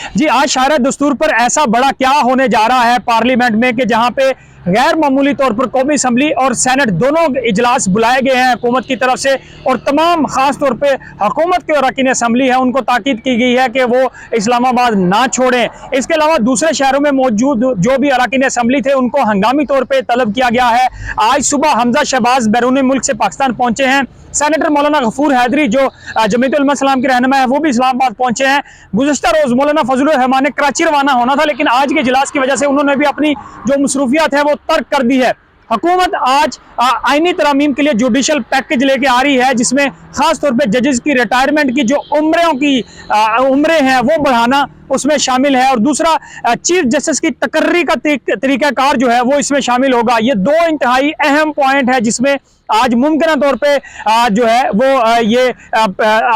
जी, आज शायरा दस्तूर पर ऐसा बड़ा क्या होने जा रहा है पार्लियामेंट में कि जहां पे गैर मामूली तौर पर कौमी असम्बली और सेनेट दोनों इजलास बुलाए गए हैं हुकूमत की तरफ से, और तमाम खास तौर पे हुकूमत के अरकान असम्बली है उनको ताकीद की गई है कि वो इस्लामाबाद ना छोड़ें। इसके अलावा दूसरे शहरों में मौजूद जो भी अरकान असम्बली थे उनको हंगामी तौर पर तलब किया गया है। आज सुबह हमजा शहबाज बैरून मुल्क से पाकिस्तान पहुंचे हैं। सेनेटर मौलाना गफूर हैदरी जो जमीयत उलमा इस्लाम के रहनुमा है वो भी इस्लामाबाद पहुंचे हैं। गुज़श्ता रोज मौलाना फजलुर रहमान ने कराची रवाना होना था, लेकिन आज के इजलास की वजह से उन्होंने भी अपनी जो मसरूफियात है वो तर्क कर दी है। हुकूमत आज आईनी तरामीम के लिए जुडिशल पैकेज लेके आ रही है, जिसमें खास तौर पे जजेस की रिटायरमेंट की जो उम्रें हैं वो बढ़ाना उसमें शामिल है, और दूसरा चीफ जस्टिस की तकर्री का तरीकाकार जो है वो इसमें शामिल होगा। ये दो इंतहाई अहम पॉइंट है जिसमें आज मुमकिन तौर पे जो है वो ये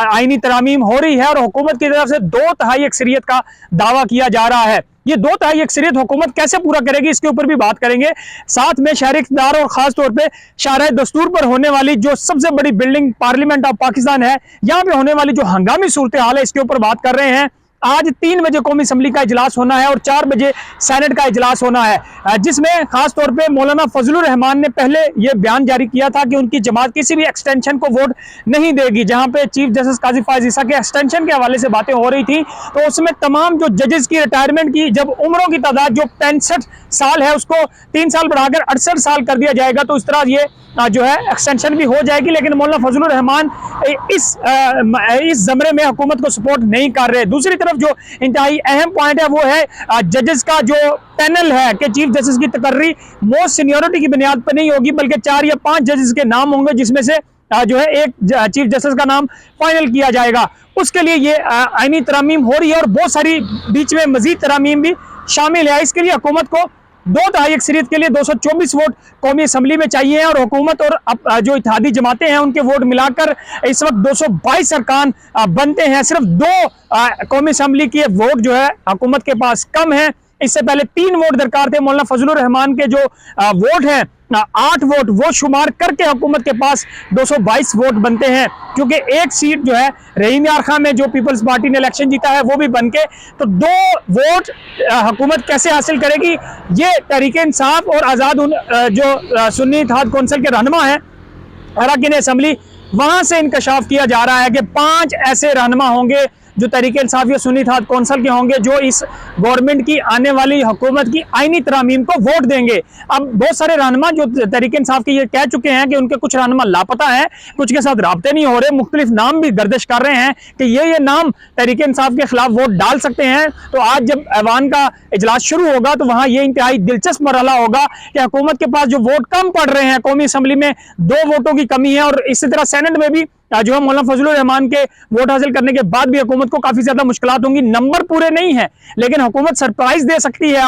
आईनी तरामीम हो रही है, और हुकूमत की तरफ से 2/3 अक्सरियत का दावा किया जा रहा है। ये 2/3 अक्सरियत हुकूमत कैसे पूरा करेगी इसके ऊपर भी बात करेंगे। साथ में शहरी इक़्तिदार और खास तौर पे शाहराह दस्तूर पर होने वाली जो सबसे बड़ी बिल्डिंग पार्लियामेंट ऑफ पाकिस्तान है, यहाँ पे होने वाली जो हंगामी सूरत हाल है इसके ऊपर बात कर रहे हैं। आज 3 बजे कौमी असम्बली का इजलास होना है और 4 बजे सेनेट का इजलास होना है, जिसमें खास तौर पे मौलाना फजलुर रहमान ने पहले ये बयान जारी किया था कि उनकी जमात किसी भी एक्सटेंशन को वोट नहीं देगी। जहां पे चीफ जस्टिस काजी फायज ईसा के एक्सटेंशन के हवाले से बातें हो रही थी, तो उसमें तमाम जो जजेस की रिटायरमेंट की जब उम्रों की तादाद जो 65 साल है उसको 3 साल बढ़ाकर 68 साल कर दिया जाएगा, तो इस तरह ये जो है एक्सटेंशन भी हो जाएगी। लेकिन मौलाना फजलुर रहमान इस जमरे में हुकूमत को सपोर्ट नहीं कर रहे। दूसरी तरफ जो इंतहाई अहम पॉइंट है वो है जजेस का जो पैनल है कि चीफ जस्टिस की तकर्री मोस्ट सीनियोरिटी की बुनियाद पर नहीं होगी, बल्कि 4 या 5 जजेस के नाम होंगे, जिसमें से जो है एक चीफ जस्टिस का नाम फाइनल किया जाएगा। उसके लिए ये आईनी तरामीम हो रही है और बहुत सारी बीच में मजीद तरामीम भी शामिल है। इसके लिए हुकूमत को 2/3 अक्सरियत के लिए 224 वोट कौमी असम्बली में चाहिए हैं, और हुकूमत और जो इत्तेहादी जमातें हैं उनके वोट मिलाकर इस वक्त 222 अरकान बनते हैं। सिर्फ 2 कौमी असम्बली के वोट जो है हुकूमत के पास कम है। इससे पहले 3 वोट दरकार थे। मौलाना फजलुर रहमान के जो वोट हैं 8 वोट वो शुमार करके हुकूमत के पास 222 वोट बनते हैं, क्योंकि एक सीट जो है रहीम यार खां में जो पीपल्स पार्टी ने इलेक्शन जीता है वो भी बन के, तो 2 वोट हुकूमत कैसे हासिल करेगी, ये तहरीक इंसाफ और आज़ाद जो सुन्नी इत्तेहाद कौंसिल के रहनुमा है अरकान असम्बली, वहां से इंकशाफ किया जा रहा है कि 5 ऐसे रहनुमा होंगे जो तहरीक इंसाफ या सुन्नी इत्तेहाद कौंसिल के होंगे, जो इस गवर्नमेंट की आने वाली हुकूमत की आईनी तरामीम को वोट देंगे। अब बहुत सारे रहनुमा जो तहरीक इंसाफ के ये कह चुके हैं कि उनके कुछ रहनुमा लापता हैं, कुछ के साथ राब्ते नहीं हो रहे, मुख्तलिफ नाम भी गर्दिश कर रहे हैं कि ये नाम तहरीक इंसाफ के खिलाफ वोट डाल सकते हैं। तो आज जब ऐवान का इजलास शुरू होगा तो वहाँ ये इंतहाई दिलचस्प मरहला होगा कि हुकूमत के पास जो वोट कम पड़ रहे हैं, कौमी असम्बली में 2 वोटों की कमी है, और इसी तरह सेनेट में भी जो है मौलाना फजलुर रहमान के वोट हासिल करने के बाद भी हुकूमत को काफी ज्यादा मुश्किलात होंगी। नंबर पूरे नहीं है, लेकिन हुकूमत सरप्राइज दे सकती है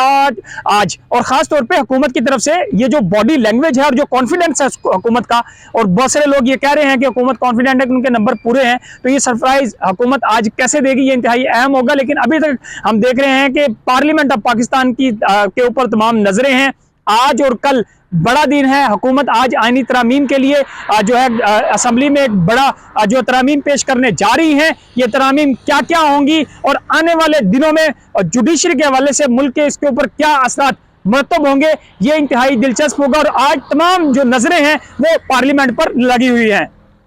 आज। और खास तौर पे हुकूमत की तरफ से ये जो बॉडी लैंग्वेज है और जो कॉन्फिडेंस है हुकूमत का, और बहुत सारे लोग ये कह रहे हैं कि हुकूमत कॉन्फिडेंट है कि उनके नंबर पूरे हैं, तो ये सरप्राइज हुकूमत आज कैसे देगी ये इंतहाई अहम होगा। लेकिन अभी तक हम देख रहे हैं कि पार्लियामेंट ऑफ पाकिस्तान के ऊपर तमाम नजरें हैं। आज और कल बड़ा दिन है। हुकूमत आज आईनी तरामीम के लिए जो है असम्बली में एक बड़ा जो तरामीम पेश करने जा रही है। ये तरामीम क्या क्या होंगी और आने वाले दिनों में जुडिशरी के हवाले से मुल्क के इसके ऊपर क्या असरात मरतब होंगे, ये इंतहाई दिलचस्प होगा। और आज तमाम जो नजरें हैं वो पार्लियामेंट पर लगी हुई हैं।